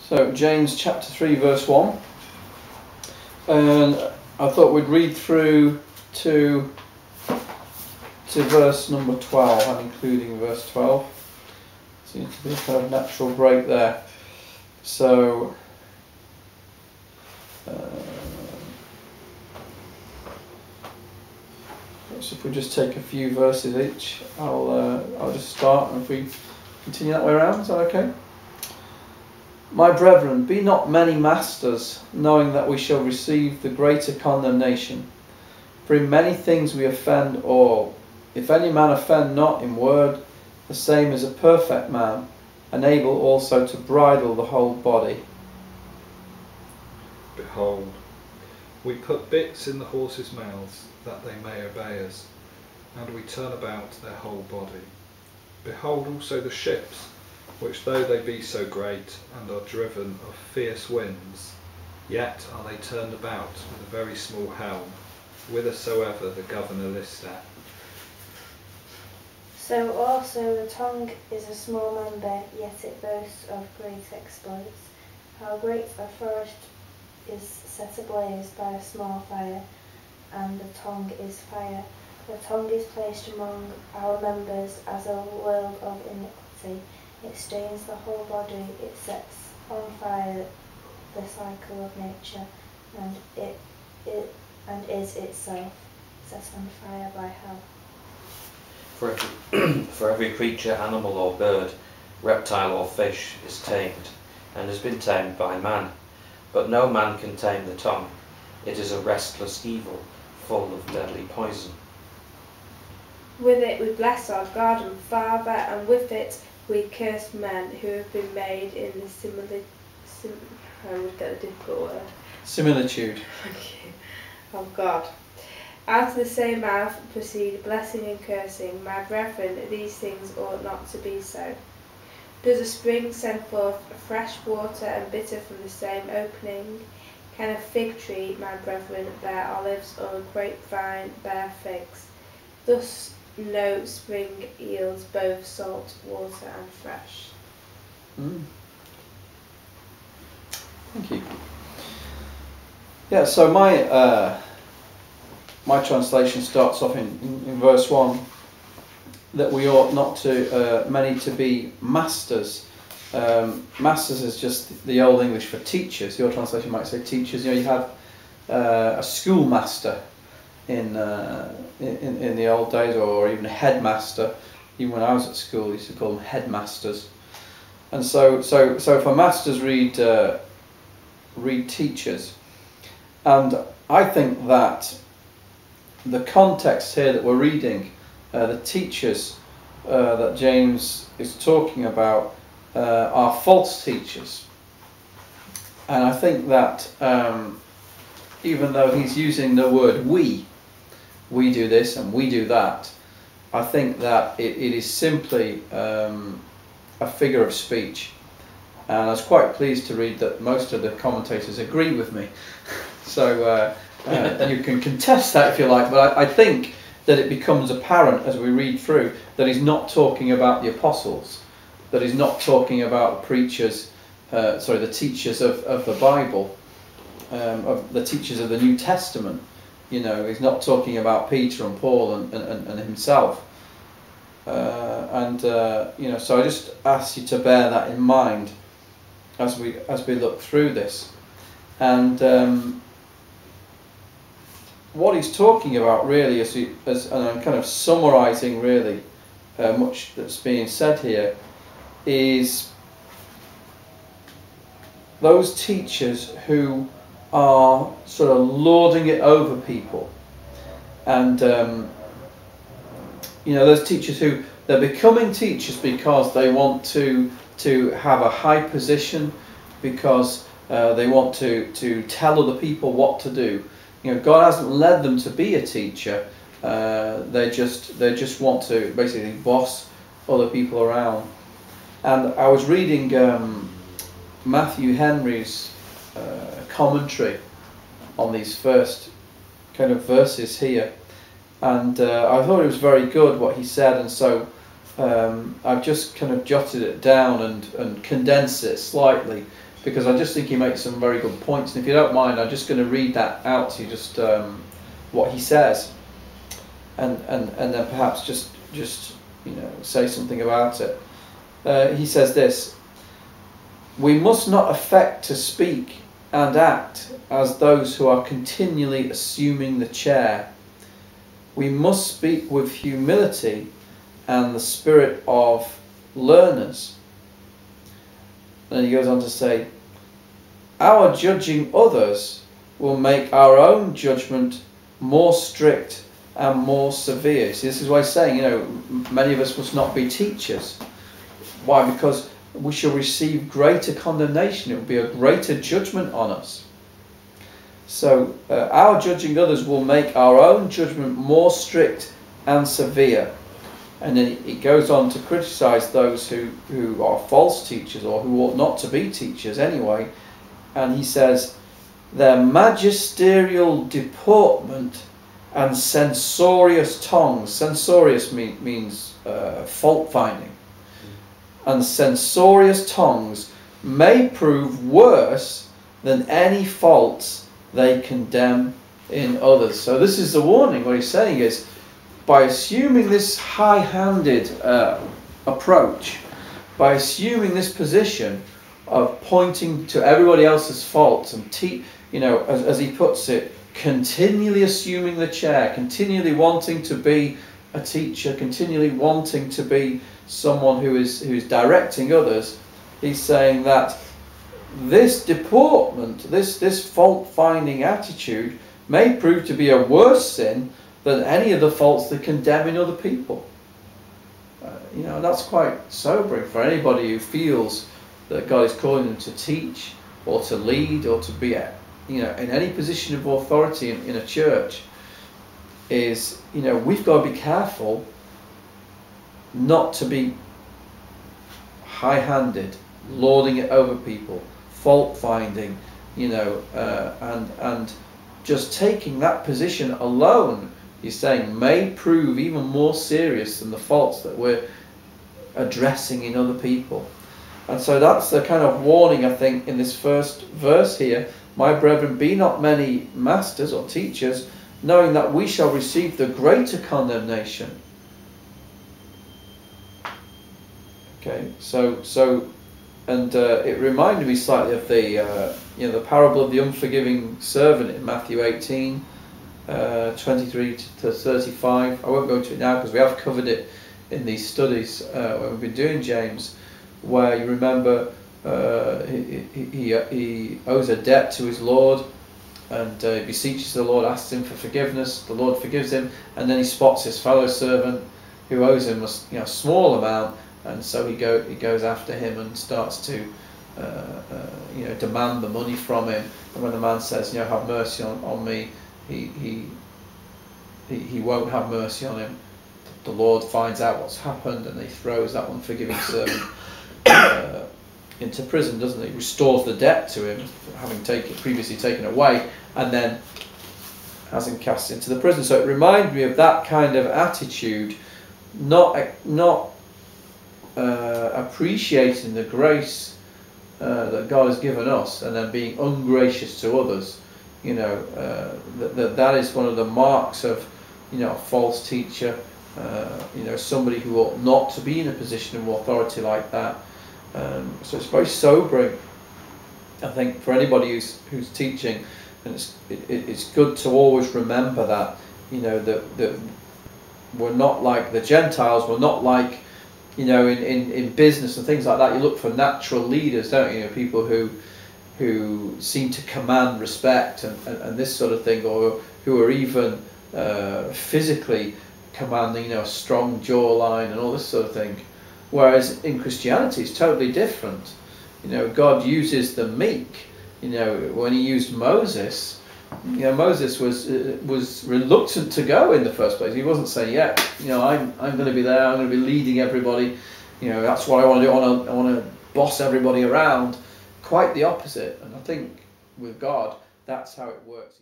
So James chapter 3 verse 1, and I thought we'd read through to verse number 12 and including verse 12. Seems to be a kind of natural break there. So if we just take a few verses each, I'll just start, and if we continue that way around, is that okay? My brethren, be not many masters, knowing that we shall receive the greater condemnation. For in many things we offend all. If any man offend not in word, the same is a perfect man, and able also to bridle the whole body. Behold, we put bits in the horses' mouths, that they may obey us, and we turn about their whole body. Behold also the ships, which though they be so great, and are driven of fierce winds, yet are they turned about with a very small helm, whithersoever the governor listeth. So also the tongue is a small member, yet it boasts of great exploits. How great a forest is set ablaze by a small fire, and the tongue is fire. The tongue is placed among our members as a world of iniquity. It stains the whole body, it sets on fire the cycle of nature, and is itself set on fire by hell. For every creature, animal or bird, reptile or fish is tamed, and has been tamed by man. But no man can tame the tongue. It is a restless evil, full of deadly poison. With it we bless our God and Father, and with it we curse men who have been made in the Similitude of God. Out of the same mouth proceed blessing and cursing. My brethren, these things ought not to be so. Does a spring send forth fresh water and bitter from the same opening? Can a fig tree, my brethren, bear olives, or a grapevine bear figs? Thus no spring yields both salt water and fresh. Thank you. Yeah, so my translation starts off in verse 1 that we ought not to many to be masters. Masters is just the old English for teachers. Your translation might say teachers. You have a schoolmaster in the old days, or even a headmaster. Even when I was at school, we used to call them headmasters. And so for masters read teachers. And I think that the context here that we're reading, the teachers that James is talking about are false teachers. And I think that even though he's using the word we do this and we do that, I think that it is simply a figure of speech. And I was quite pleased to read that most of the commentators agree with me. So you can contest that if you like, but I think that it becomes apparent as we read through that he's not talking about the apostles, that he's not talking about the preachers, the teachers of the Bible, of the teachers of the New Testament. You know, he's not talking about Peter and Paul and himself. So I just ask you to bear that in mind as we look through this. And what he's talking about really, and I'm kind of summarising really much that's being said here, is those teachers who are sort of lording it over people, and those teachers who they're becoming teachers because they want to have a high position, because they want to tell other people what to do. You know, God hasn't led them to be a teacher. They just want to basically boss other people around. And I was reading Matthew Henry's commentary on these first kind of verses here, and I thought it was very good what he said, and so I've just kind of jotted it down and condensed it slightly, because I just think he makes some very good points. And if you don't mind, I'm just going to read that out to you, just what he says, and then perhaps just say something about it. He says this: "We must not affect to speak and act as those who are continually assuming the chair. We must speak with humility and the spirit of learners." And he goes on to say, "Our judging others will make our own judgment more strict and more severe." See, this is why he's saying, many of us must not be teachers. Why? Because we shall receive greater condemnation. It will be a greater judgment on us. So our judging others will make our own judgment more strict and severe. And then he goes on to criticize those who are false teachers, or who ought not to be teachers anyway. And he says, "Their magisterial deportment and censorious tongues." Censorious means fault finding. "And censorious tongues may prove worse than any faults they condemn in others." So this is the warning. What he's saying is, by assuming this high-handed approach, by assuming this position of pointing to everybody else's faults and as he puts it, continually assuming the chair, continually wanting to be a teacher, continually wanting to be someone who's directing others, he's saying that this deportment, this fault-finding attitude, may prove to be a worse sin than any of the faults that condemn in other people. That's quite sobering for anybody who feels that God is calling them to teach or to lead or to be in any position of authority in a church. Is we've got to be careful not to be high-handed, lording it over people, fault-finding, and just taking that position alone, he's saying, may prove even more serious than the faults that we're addressing in other people. And so that's the kind of warning, I think, in this first verse here. "My brethren, be not many masters or teachers, knowing that we shall receive the greater condemnation." Okay, it reminded me slightly of the parable of the unforgiving servant in Matthew 18, 23 to 35. I won't go into it now because we have covered it in these studies when we've been doing James, where you remember he owes a debt to his Lord, and he beseeches the Lord, asks him for forgiveness. The Lord forgives him, and then he spots his fellow servant who owes him a small amount, and so he goes after him and starts to demand the money from him. And when the man says, "Have mercy on me," he won't have mercy on him. The Lord finds out what's happened, and he throws that unforgiving servant into prison, doesn't he? Restores the debt to him, having previously taken away, and then has him cast into the prison. So it reminded me of that kind of attitude, not appreciating the grace that God has given us, and then being ungracious to others. That is one of the marks of a false teacher, somebody who ought not to be in a position of authority like that. So it's very sobering, I think, for anybody who's teaching, and it's good to always remember that that we're not like the Gentiles. We're not like in business and things like that. You look for natural leaders, don't you? People who seem to command respect and this sort of thing, or who are even physically commanding, a strong jawline and all this sort of thing. Whereas in Christianity, it's totally different. God uses the meek. When he used Moses, Moses was reluctant to go in the first place. He wasn't saying, I'm going to be there. I'm going to be leading everybody. That's what I want to do. I want to boss everybody around. Quite the opposite. And I think with God, that's how it works.